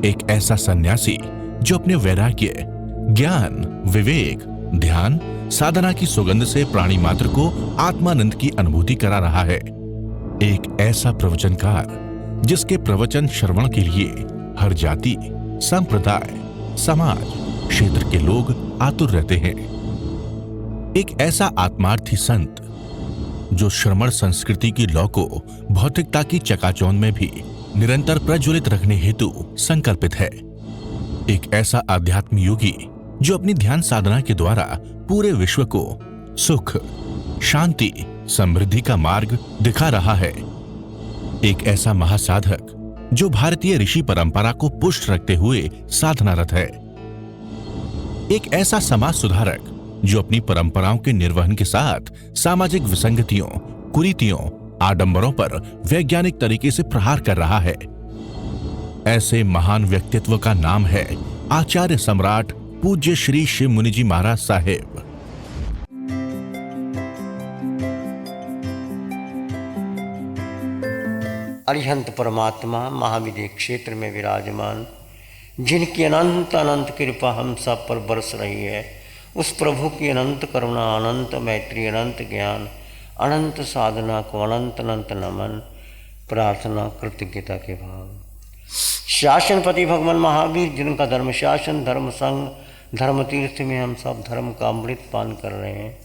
एक ऐसा सन्यासी जो अपने वैराग्य, ज्ञान, विवेक, ध्यान, साधना की सुगंध से प्राणी मात्र को आत्मानंद की अनुभूति करा रहा है। एक ऐसा प्रवचनकार जिसके प्रवचन श्रवण के लिए हर जाति, संप्रदाय, समाज, क्षेत्र के लोग आतुर रहते हैं। एक ऐसा आत्मार्थी संत जो श्रमण संस्कृति की लौ को भौतिकता की चकाचौंध में भी निरंतर प्रज्वलित रखने हेतु संकल्पित है। एक ऐसा आध्यात्म योगी जो अपनी ध्यान साधना के द्वारा पूरे विश्व को सुख, शांति, समृद्धि का मार्ग दिखा रहा है। एक ऐसा महासाधक जो भारतीय ऋषि परंपरा को पुष्ट रखते हुए साधनारत है। एक ऐसा समाज सुधारक जो अपनी परंपराओं के निर्वहन के साथ सामाजिक विसंगतियों, कुरीतियों, आडंबरों पर वैज्ञानिक तरीके से प्रहार कर रहा है। ऐसे महान व्यक्तित्व का नाम है आचार्य सम्राट पूज्य श्री शिव मुनि जी महाराज साहेब। अरिहंत परमात्मा महाविदेह क्षेत्र में विराजमान, जिनकी अनंत अनंत कृपा हम सब पर बरस रही है, उस प्रभु की अनंत करुणा, अनंत मैत्री, अनंत ज्ञान, अनंत साधना को अनंत अनंत नमन, प्रार्थना, कृतज्ञता के भाव। शासनपति भगवान महावीर, जिनका धर्म शासन, धर्म संघ, धर्म तीर्थ में हम सब धर्म का अमृत पान कर रहे हैं,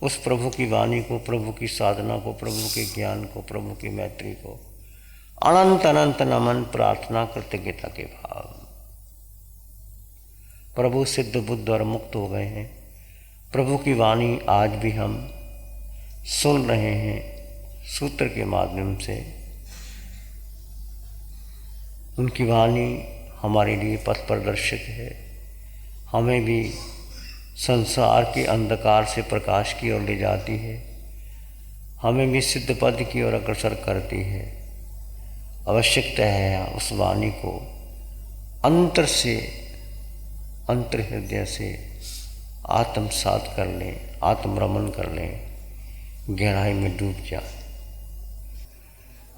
उस प्रभु की वाणी को, प्रभु की साधना को, प्रभु के ज्ञान को, प्रभु की मैत्री को अनंत अनंत नमन, प्रार्थना, कृतज्ञता के भाव। प्रभु सिद्ध, बुद्ध और मुक्त हो गए हैं। प्रभु की वाणी आज भी हम सुन रहे हैं सूत्र के माध्यम से। उनकी वाणी हमारे लिए पथ प्रदर्शक है, हमें भी संसार के अंधकार से प्रकाश की ओर ले जाती है, हमें भी सिद्ध पद की ओर अग्रसर करती है। आवश्यकता है उस वाणी को अंतर से, अंतर हृदय से आत्मसात कर लें, आत्मरमन कर लें, गहराई में डूब जाए।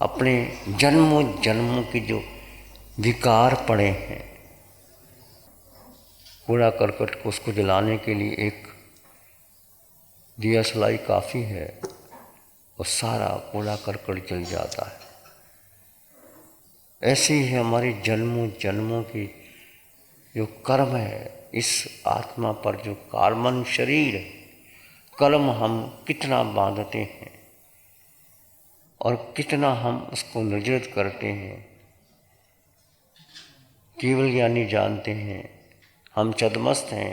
अपने जन्मों जन्मों के जो विकार पड़े हैं, कूड़ा करकट को उसको जलाने के लिए एक दिया सलाई काफ़ी है और सारा कूड़ा करकट जल जाता है। ऐसे ही हमारे जन्मों जन्मों की जो कर्म है, इस आत्मा पर जो कार्बन शरीर है, कर्म हम कितना बांधते हैं और कितना हम उसको निर्जरित करते हैं, केवल यानी जानते हैं हम छद्मस्त हैं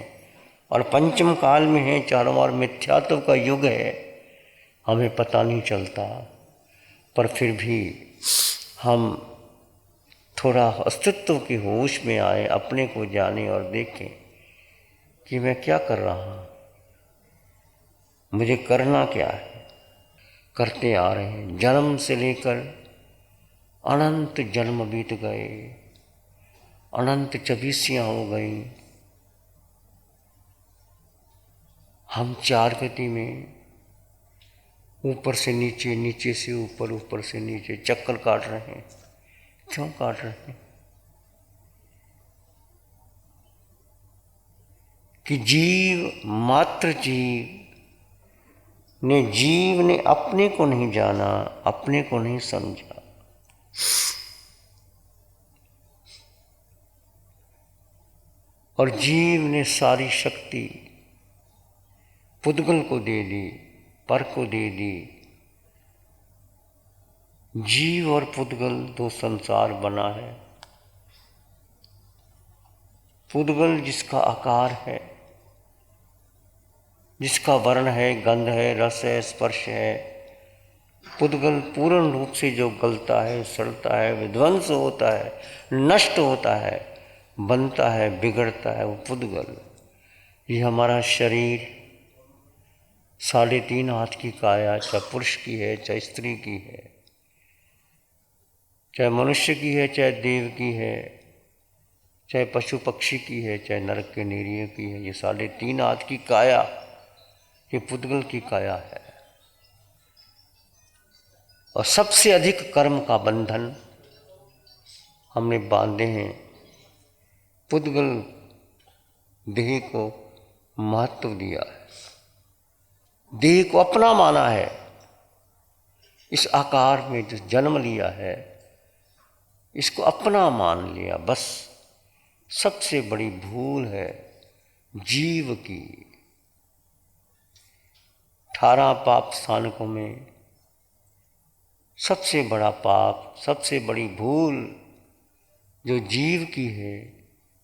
और पंचम काल में हैं, चारों ओर मिथ्यात्व का युग है, हमें पता नहीं चलता। पर फिर भी हम थोड़ा अस्तित्व की होश में आए, अपने को जाने और देखें कि मैं क्या कर रहा हूँ, मुझे करना क्या है। करते आ रहे हैं, जन्म से लेकर अनंत जन्म बीत गए, अनंत चबीसियाँ हो गई। हम चार गति में ऊपर से नीचे, नीचे से ऊपर, ऊपर से नीचे चक्कर काट रहे हैं। क्यों काट रहे हैं? कि जीव मात्र जीव ने अपने को नहीं जाना, अपने को नहीं समझा। और जीव ने सारी शक्ति पुद्गल को दे दी, पर को दे दी। जीव और पुद्गल दो संसार बना है। पुद्गल जिसका आकार है, जिसका वर्ण है, गंध है, रस है, स्पर्श है। पुद्गल पूर्ण रूप से जो गलता है, सड़ता है, विध्वंस होता है, नष्ट होता है, बनता है, बिगड़ता है, वो पुद्गल। ये हमारा शरीर 3.5 हाथ की काया, चाहे पुरुष की है, चाहे स्त्री की है, चाहे मनुष्य की है, चाहे देव की है, चाहे पशु पक्षी की है, चाहे नरक के निरीय की है, ये 3.5 हाथ की काया, ये पुद्गल की काया है। और सबसे अधिक कर्म का बंधन हमने बांधे हैं पुद्गल देह को महत्व दिया है, देह को अपना माना है। इस आकार में जो जन्म लिया है इसको अपना मान लिया। बस सबसे बड़ी भूल है जीव की। 18 पाप स्थानकों में सबसे बड़ा पाप, सबसे बड़ी भूल जो जीव की है,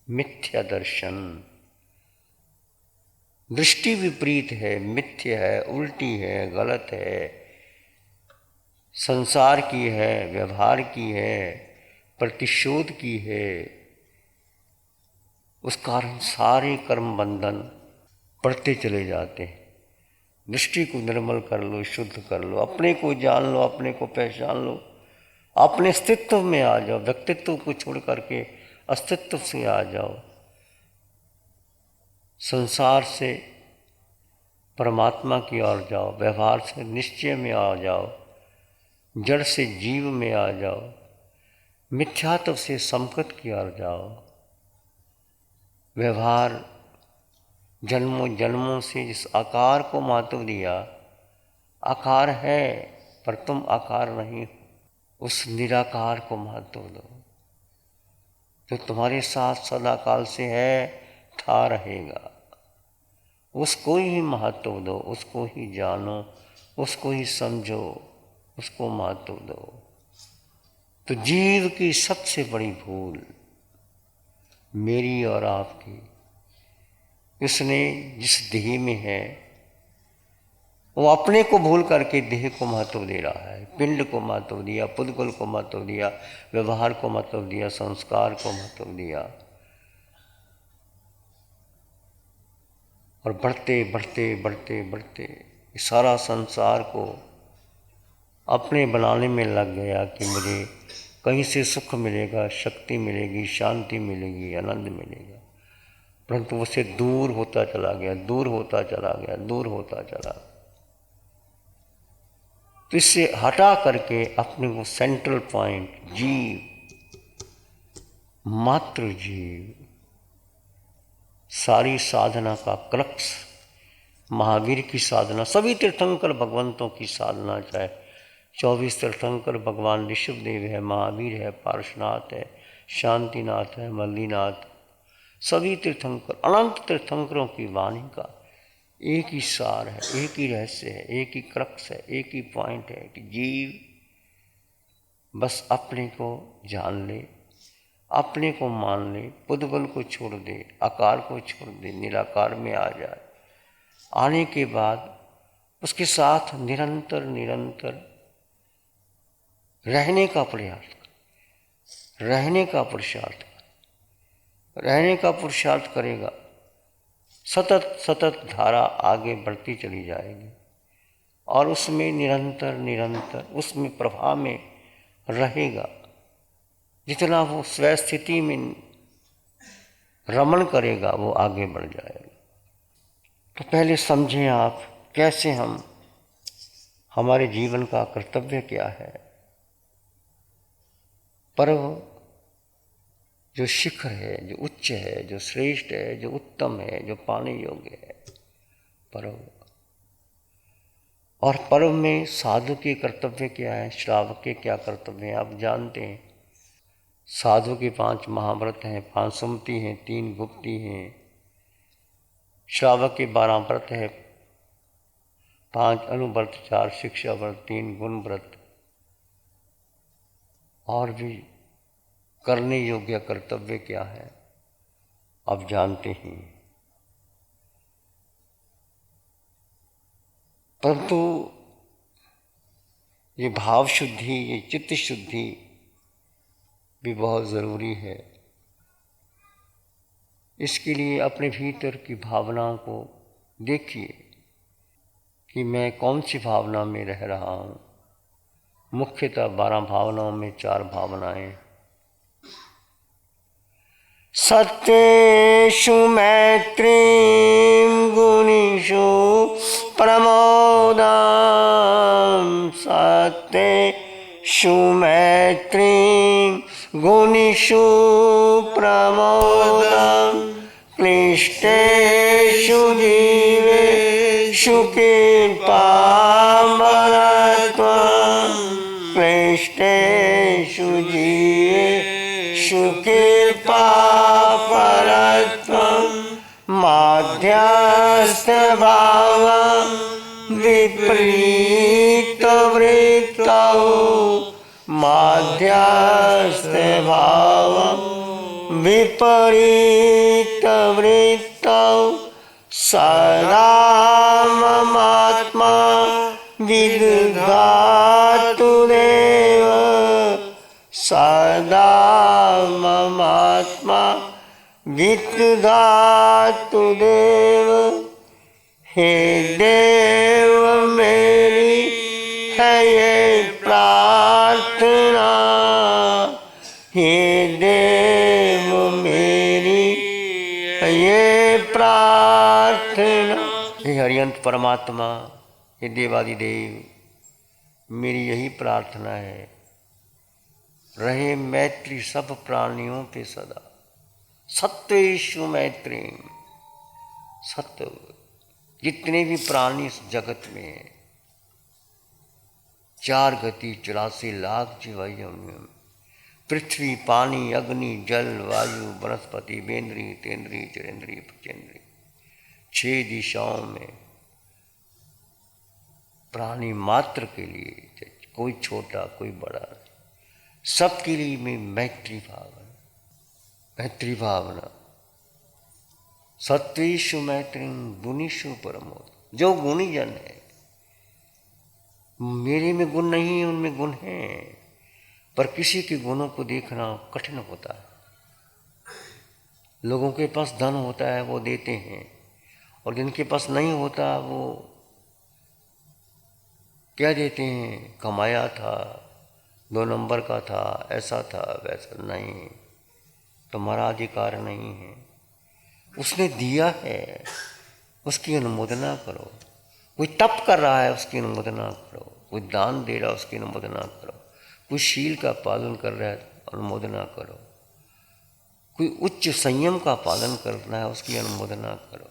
मिथ्या दर्शन। दृष्टि विपरीत है, मिथ्या है, उल्टी है, गलत है, संसार की है, व्यवहार की है, प्रतिशोध की है। उस कारण सारे कर्म बंधन बढ़ते चले जाते हैं। दृष्टि को निर्मल कर लो, शुद्ध कर लो, अपने को जान लो, अपने को पहचान लो, अपने अस्तित्व में आ जाओ। व्यक्तित्व को छोड़ करके अस्तित्व से आ जाओ। संसार से परमात्मा की ओर जाओ, व्यवहार से निश्चय में आ जाओ, जड़ से जीव में आ जाओ, मिथ्यात्व से समकत की ओर जाओ। व्यवहार जन्मों जन्मों से जिस आकार को महत्व दिया, आकार है पर तुम आकार नहीं हो, उस निराकार को महत्व दो जो तुम्हारे साथ सदाकाल से है, था, रहेगा। उसको ही महत्व दो, उसको ही जानो, उसको ही समझो, उसको महत्व दो। तो जीव की सबसे बड़ी भूल मेरी और आपकी, उसने जिस देह में है वो अपने को भूल करके देह को महत्व दे रहा है। पिंड को महत्व दिया, पुद्गल को महत्व दिया, व्यवहार को महत्व दिया, संस्कार को महत्व दिया। और बढ़ते बढ़ते बढ़ते बढ़ते सारा संसार को अपने बनाने में लग गया कि मुझे कहीं से सुख मिलेगा, शक्ति मिलेगी, शांति मिलेगी, आनंद मिलेगा। परंतु उससे दूर होता चला गया, दूर होता चला गया, दूर होता चला। तो इससे हटा करके अपने को सेंट्रल पॉइंट, जीव, मात्र जीव, सारी साधना का क्रक्स, महावीर की साधना, सभी तीर्थंकर भगवंतों की साधना, चाहे 24 तीर्थंकर भगवान ऋषभदेव है, महावीर है, पार्श्वनाथ है, शांतिनाथ है, मल्लीनाथ, सभी तीर्थंकर, अनंत तीर्थंकरों की वाणी का एक ही सार है, एक ही रहस्य है, एक ही क्रक्स है, एक ही पॉइंट है कि जीव बस अपने को जान ले, अपने को मान ले, पुद्गल को छोड़ दे, आकार को छोड़ दे, निराकार में आ जाए। आने के बाद उसके साथ निरंतर निरंतर रहने का प्रयास कर, रहने का पुरुषार्थ कर, रहने का पुरुषार्थ करेगा, सतत सतत धारा आगे बढ़ती चली जाएगी और उसमें निरंतर निरंतर उसमें प्रभाव में रहेगा। जितना वो स्व स्थिति में रमण करेगा वो आगे बढ़ जाएगा। तो पहले समझें आप कैसे हम, हमारे जीवन का कर्तव्य क्या है। पर्व जो शिखर है, जो उच्च है, जो श्रेष्ठ है, जो उत्तम है, जो पाने योग्य है, पर्व। और पर्व में साधु के कर्तव्य क्या है, श्रावक के क्या कर्तव्य हैं, आप जानते हैं। साधु के 5 महाव्रत हैं, 5 सुमति हैं, 3 गुप्ती हैं। श्रावक के 12 व्रत है, 5 अनुव्रत, 4 शिक्षा व्रत, 3 गुण व्रत। और भी करने योग्य कर्तव्य क्या है आप जानते हैं। परंतु ये भाव शुद्धि, ये चित्त शुद्धि भी बहुत ज़रूरी है। इसके लिए अपने भीतर की भावनाओं को देखिए कि मैं कौन सी भावना में रह रहा हूँ। मुख्यतः 12 भावनाओं में 4 भावनाएं। सत्येषु मैत्रीं गुणेषु प्रमोदां, सत्येषु मैत्रीं गुणिषु प्रमोदं क्लिष्टेषु जीवेषु कृपामरत्वं क्लिष्टेषु जीवेषु कृपापरत्वं माध्यस्थभावं विपरीतवृत्तौ माध्यस्थभावं विपरीतवृत्तौ सदा ममात्मा विदधातु देव सदा ममात्मा विदधातु देव। हे देव मेरी है ये प्रार्थना, हे देव मेरी है ये प्रार्थना। हे हरियंत परमात्मा, हे देवादिदेव, मेरी यही प्रार्थना है, रहे मैत्री सब प्राणियों पे सदा। सत्वेषु मैत्री, सत्य जितने भी प्राणी इस जगत में हैं, 4 गति 84 लाख जीवाइयों में पृथ्वी पानी अग्नि जल वायु वनस्पति वेंद्री तेंद्री चरेंद्री पचेंद्री 6 दिशाओं में प्राणी मात्र के लिए, कोई छोटा कोई बड़ा, सबके लिए में मैत्री भावना। सत्वेषु मैत्री गुणिषु परमोद, जो गुणी जन है, मेरे में गुण नहीं है, उनमें गुण हैं, पर किसी के गुणों को देखना कठिन होता है। लोगों के पास धन होता है वो देते हैं, और जिनके पास नहीं होता वो क्या देते हैं, कमाया था, 2 नंबर का था, ऐसा था वैसा। नहीं, तुम्हारा अधिकार नहीं है। उसने दिया है, उसकी अनुमोदना करो। कोई तप कर रहा है, उसकी अनुमोदना करो। कोई दान दे रहा है, उसकी अनुमोदना करो। कोई शील का पालन कर रहा है, अनुमोदना करो। कोई उच्च संयम का पालन करना है, उसकी अनुमोदना करो।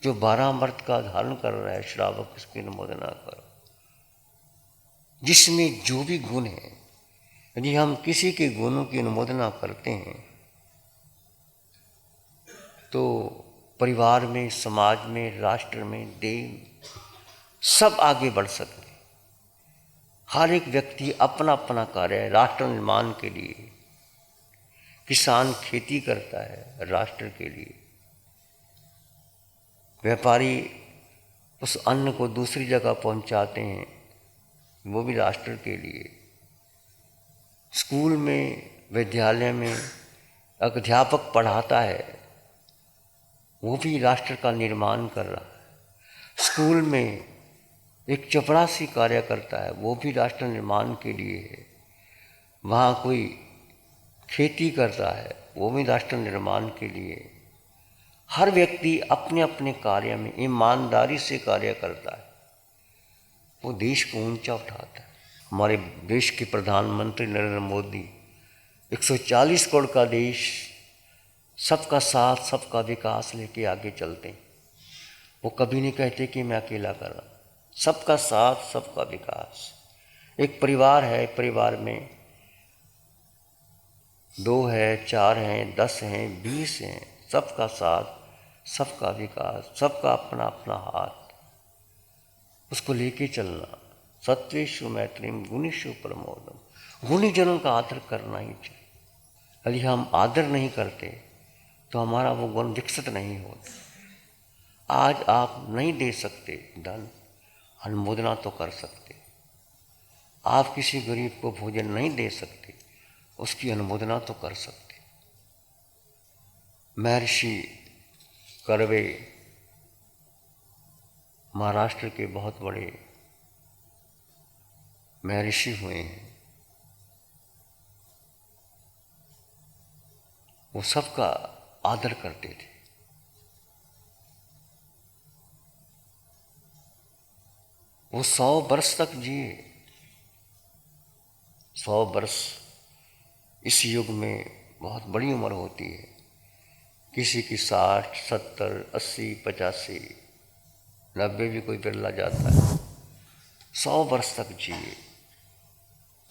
जो 12 अमृत का धारण कर रहा है श्रावक, उसकी अनुमोदना करो। जिसमें जो भी गुण है, यदि हम किसी के गुणों की अनुमोदना करते हैं तो परिवार में, समाज में, राष्ट्र में, देश सब आगे बढ़ सकते हैं। हर एक व्यक्ति अपना अपना कार्य राष्ट्र निर्माण के लिए, किसान खेती करता है राष्ट्र के लिए, व्यापारी उस अन्न को दूसरी जगह पहुंचाते हैं, वो भी राष्ट्र के लिए। स्कूल में, विद्यालय में अध्यापक पढ़ाता है, वो भी राष्ट्र का निर्माण कर रहा है। स्कूल में एक चपरासी कार्य करता है, वो भी राष्ट्र निर्माण के लिए है। वहाँ कोई खेती करता है, वो भी राष्ट्र निर्माण के लिए। हर व्यक्ति अपने अपने कार्य में ईमानदारी से कार्य करता है, वो देश को ऊंचा उठाता है। हमारे देश के प्रधानमंत्री नरेंद्र मोदी 140 करोड़ का देश, सबका साथ सबका विकास लेके आगे चलते हैं। वो कभी नहीं कहते कि मैं अकेला कर रहा, सबका साथ सबका विकास। एक परिवार है, परिवार में 2 है, 4 हैं, 10 हैं, 20 हैं, सबका साथ सबका विकास, सबका अपना अपना हाथ, उसको लेके चलना। सत्वेषु मैत्रीम गुणिषु प्रमोदम, गुणी जनों का आदर करना ही चाहिए। यदि हम आदर नहीं करते तो हमारा वो गुण विकसित नहीं होता। आज आप नहीं दे सकते धन, अनुमोदना तो कर सकते। आप किसी गरीब को भोजन नहीं दे सकते, उसकी अनुमोदना तो कर सकते। महर्षि कर्वे महाराष्ट्र के बहुत बड़े महर्षि हुए हैं। वो सबका आदर करते थे। वो 100 वर्ष तक जिए, 100 वर्ष इस युग में बहुत बड़ी उम्र होती है, किसी की 60, 70, 80, 85, 90 भी कोई बिरला जाता है, 100 वर्ष तक जिए।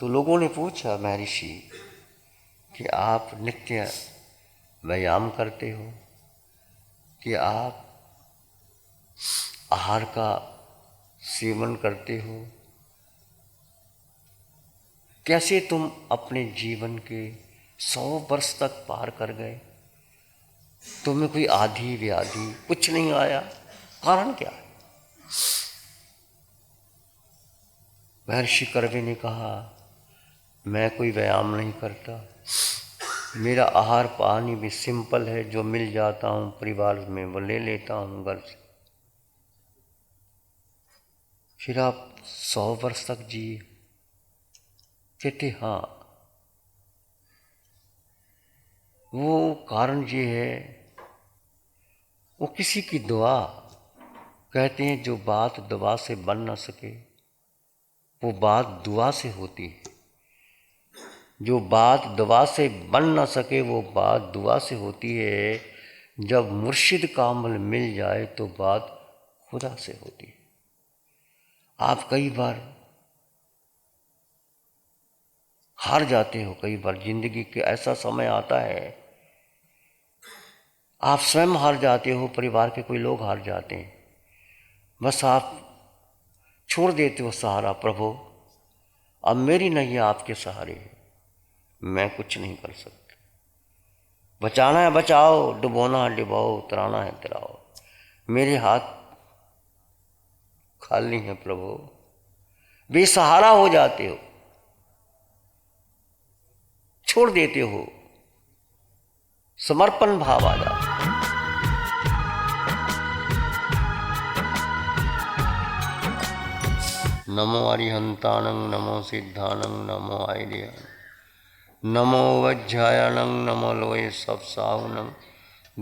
तो लोगों ने पूछा महर्षि कि आप नित्य व्यायाम करते हो, कि आप आहार का सेवन करते हो, कैसे तुम अपने जीवन के 100 वर्ष तक पार कर गए, तुम्हें कोई आधी व्याधि कुछ नहीं आया, कारण क्या है? महर्षि कर्वे ने कहा, मैं कोई व्यायाम नहीं करता, मेरा आहार पानी भी सिंपल है, जो मिल जाता हूँ परिवार में वो ले लेता हूँ घर से। फिर आप 100 वर्ष तक जिए? कहते हाँ। वो कारण ये है, वो किसी की दुआ, कहते हैं जो बात दवा से बन ना सके वो बात दुआ से होती है, जो बात दवा से बन ना सके वो बात दुआ से होती है, जब मुर्शिद कामिल मिल जाए तो बात खुदा से होती है। आप कई बार हार जाते हो, कई बार जिंदगी के ऐसा समय आता है आप स्वयं हार जाते हो, परिवार के कोई लोग हार जाते हैं, बस आप छोड़ देते हो सहारा, प्रभु अब मेरी नैया आपके सहारे है, मैं कुछ नहीं कर सकता, बचाना है बचाओ, डुबोना है डुबाओ, उतराना है उतराओ, मेरे हाथ खाली है प्रभु। बेसहारा हो जाते हो, छोड़ देते हो, समर्पण भाव आ जाता है। नमो अरिहंताणं, नमो सिद्धाणं, नमो आइडियाणं, नमो वज्रायणं, नमो लोये सब साहुणं,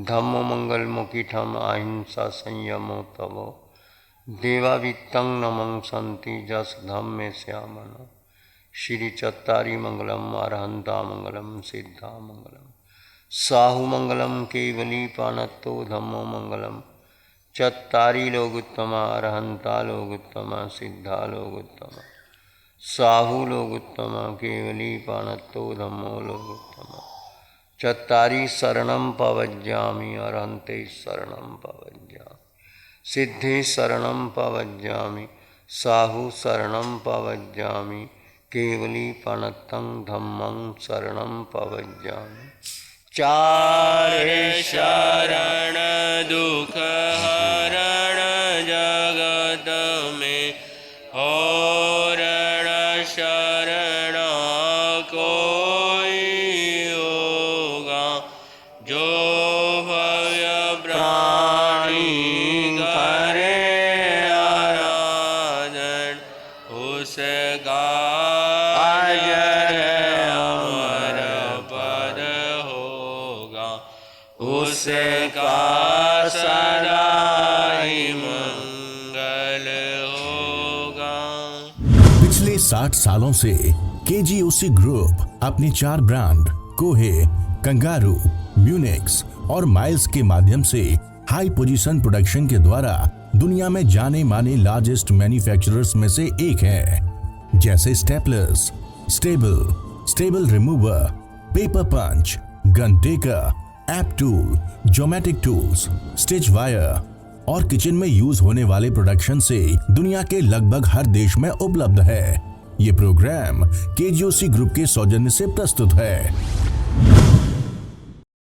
धम्मो मंगल मुखिठम अहिंसा संयमो तवो, देवावित्तं नमं संति जस धम्मे श्यामन, श्री चत्तारी मंगलम अरहंता मंगलम सिद्धा मंगलम, साहु मंगलम केवली पानत्तो धम्मो मंगलम, चत्तारी लोगुत्तमा अरहंता लोगुत्तमा सिद्धा लोगुत्तमा, साहु लोगुत्तमा केवली पानत्तो धम्मो लोगुत्तमा, चत्तारी शरणं पवज्जामि अरहंते शरणं पवज्जामि, सिद्धे शरणं पवज्जामि, साहु शरणं पवज्जामि, केवली पानत्तं धम्मं शरणं पवज्जामि। चारे शरण दुख हरण जगत में, हरण शरण कोई होगा, जो भव्य प्राणी करे आराधन, उसका उसका सदा ही मंगल होगा। पिछले 60 सालों से केजीओसी ग्रुप अपने 4 ब्रांड कोहे, कंगारू, म्यूनिक्स और माइल्स के माध्यम से हाई पोजीशन प्रोडक्शन के द्वारा दुनिया में जाने माने लार्जेस्ट मैन्युफैक्चरर्स में से एक है, जैसे staplers, staple remover, paper punch, gun tacker, app tool, geometric tools, stitch wire और किचन में यूज होने वाले प्रोडक्शन से दुनिया के लगभग हर देश में उपलब्ध है। ये प्रोग्राम केजीओसी ग्रुप के सौजन्य से प्रस्तुत है।